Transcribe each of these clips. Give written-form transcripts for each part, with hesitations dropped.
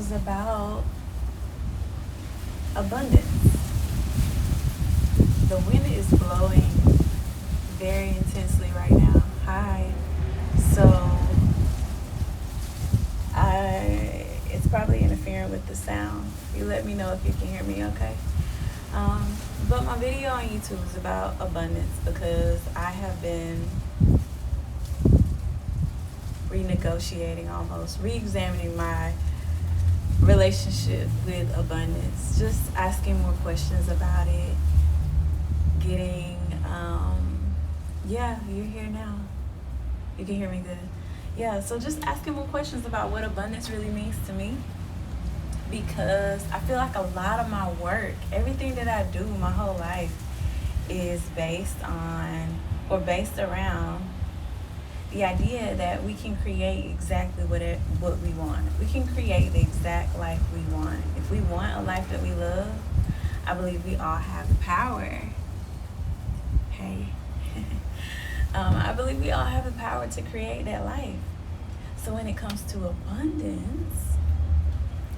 was about abundance. The wind is blowing very intensely right now. Hi. So it's probably interfering with the sound. You let me know if you can hear me, okay? But my video on YouTube is about abundance because I have been renegotiating, almost re-examining my relationship with abundance, just asking more questions about it, getting yeah, you're here now, you can hear me good. Yeah, so just asking more questions about what abundance really means to me, because I feel like a lot of my work, everything that I do my whole life, is based on or based around the idea that we can create exactly what we want. We can create the exact life we want. If we want a life that we love, I believe we all have the power. Hey. I believe we all have the power to create that life. So when it comes to abundance,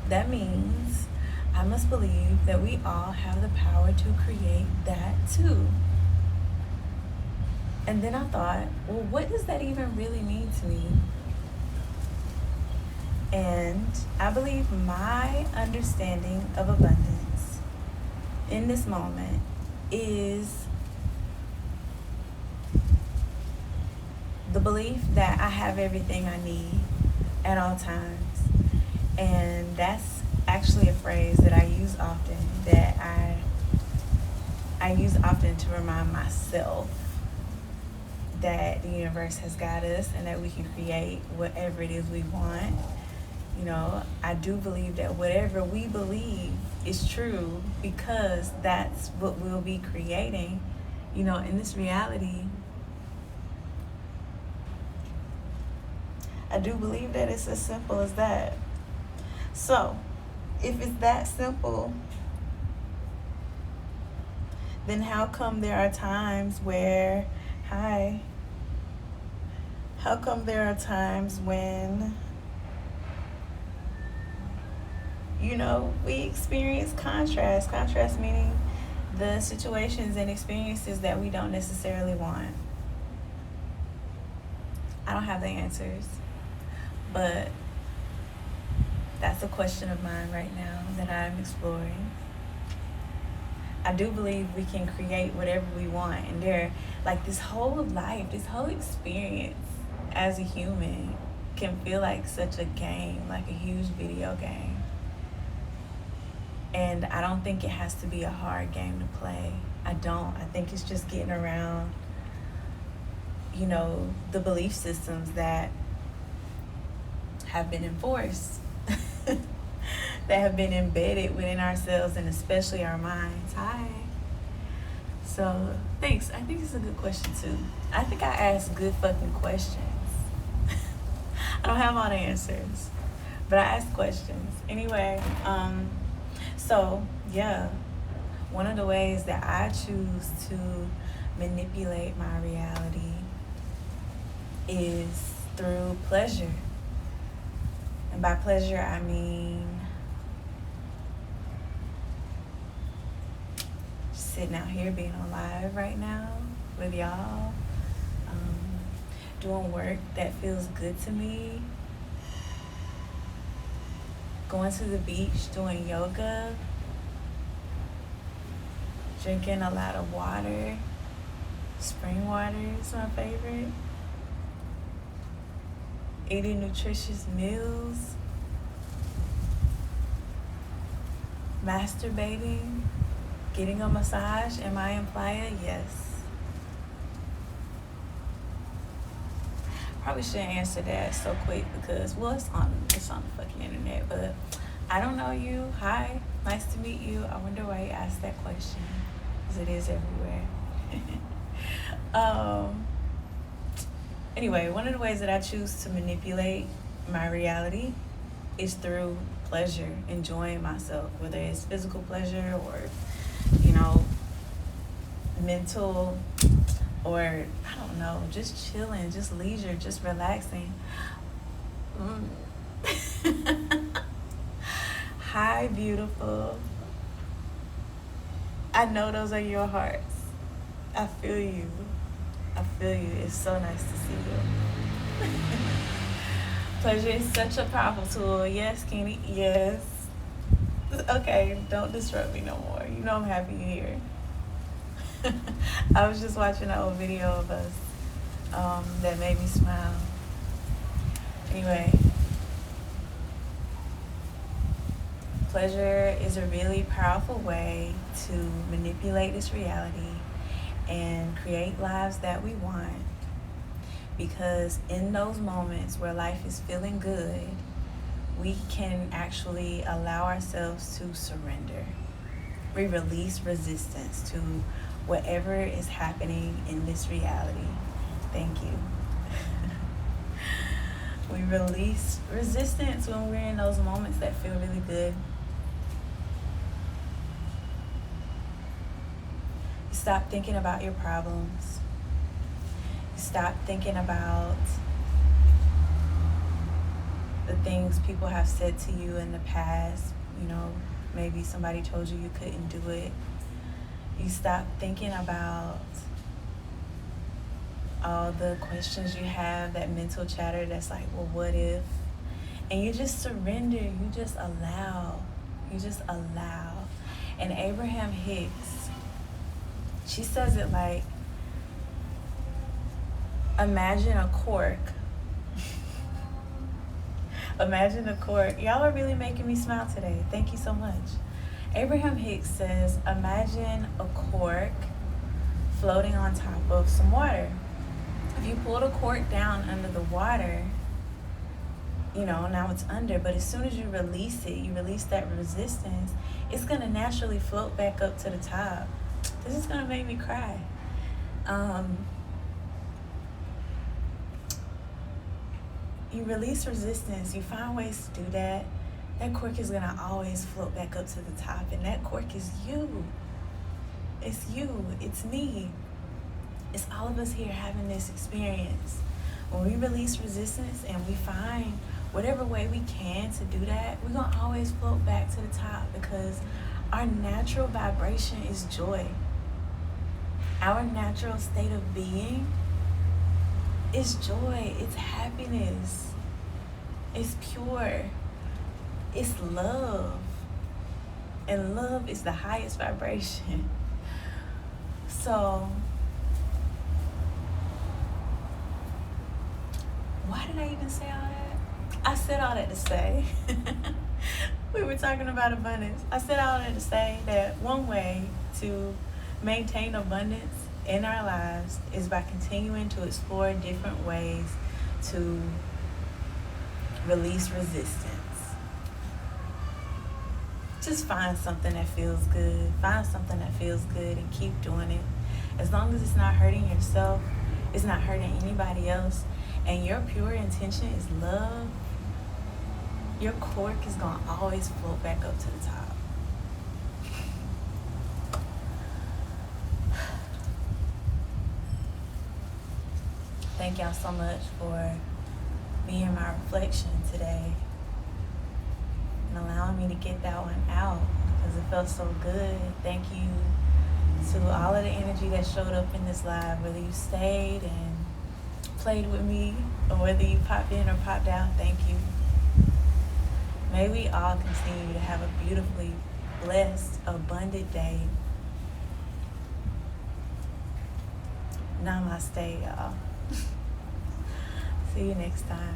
that means I must believe that we all have the power to create that too. And then I thought, well, what does that even really mean to me? And I believe my understanding of abundance in this moment is the belief that I have everything I need at all times. And that's actually a phrase that I use often, that I use often to remind myself that the universe has got us and that we can create whatever it is we want. You know, I do believe that whatever we believe is true, because that's what we'll be creating, you know, in this reality. I do believe that it's as simple as that. So, if it's that simple, then how come there are times where, how come there are times when, you know, we experience contrast? Contrast meaning the situations and experiences that we don't necessarily want. I don't have the answers, but that's a question of mine right now that I'm exploring. I do believe we can create whatever we want, and like this whole life, this whole experience as a human can feel like such a game, like a huge video game. And I don't think it has to be a hard game to play. I don't. I think it's just getting around, you know, the belief systems that have been enforced, that have been embedded within ourselves and especially our minds. Hi. So, thanks. I think it's a good question too. I think I ask good fucking questions. I don't have all the answers, but I ask questions. Anyway, so yeah, one of the ways that I choose to manipulate my reality is through pleasure. And by pleasure, I mean sitting out here being on live right now with y'all, doing work that feels good to me, going to the beach, doing yoga, drinking a lot of water. Spring water is my favorite. Eating nutritious meals. Masturbating. Getting a massage. Am I implying? Yes. Probably shouldn't answer that so quick because, well, it's on the fucking internet, but I don't know you. Hi, nice to meet you. I wonder why you asked that question, because it is everywhere. Anyway, one of the ways that I choose to manipulate my reality is through pleasure, enjoying myself, whether it's physical pleasure or, you know, mental, or I don't know, just chilling, just leisure, just relaxing. Hi, beautiful. I know those are your hearts. I feel you. I feel you. It's so nice to see you. Pleasure is such a powerful tool. Yes, Kenny. Yes. Okay, don't disrupt me no more. You know I'm happy you're here. I was just watching an old video of us that made me smile. Anyway, pleasure is a really powerful way to manipulate this reality and create lives that we want. Because in those moments where life is feeling good, we can actually allow ourselves to surrender. We release resistance to whatever is happening in this reality. Thank you. We release resistance when we're in those moments that feel really good. You stop thinking about your problems. You stop thinking about the things people have said to you in the past. You know, maybe somebody told you you couldn't do it. You stop thinking about all the questions you have, that mental chatter that's like, well, what if? And you just surrender. You just allow. You just allow. And Abraham Hicks, she says it like, imagine a cork. Imagine a cork. Y'all are really making me smile today. Thank you so much. Abraham Hicks says, imagine a cork floating on top of some water. If you pull the cork down under the water, you know, now it's under, but as soon as you release it, you release that resistance, it's going to naturally float back up to the top. This is going to make me cry. You release resistance, you find ways to do that. That cork is gonna always float back up to the top, and that cork is you. It's you, it's me. It's all of us here having this experience. When we release resistance and we find whatever way we can to do that, we're gonna always float back to the top, because our natural vibration is joy. Our natural state of being is joy, it's happiness, it's pure, it's love. And love is the highest vibration. So, why did I even say all that? I said all that to say, we were talking about abundance. I said all that to say that one way to maintain abundance in our lives is by continuing to explore different ways to release resistance. Just find something that feels good. Find something that feels good and keep doing it. As long as it's not hurting yourself, it's not hurting anybody else, and your pure intention is love, your cork is gonna always float back up to the top. Thank y'all so much for being my reflection today and allowing me to get that one out, because it felt so good. Thank you to all of the energy that showed up in this live, whether you stayed and played with me or whether you popped in or popped out. Thank you. May we all continue to have a beautifully blessed, abundant day. Namaste, y'all. See you next time.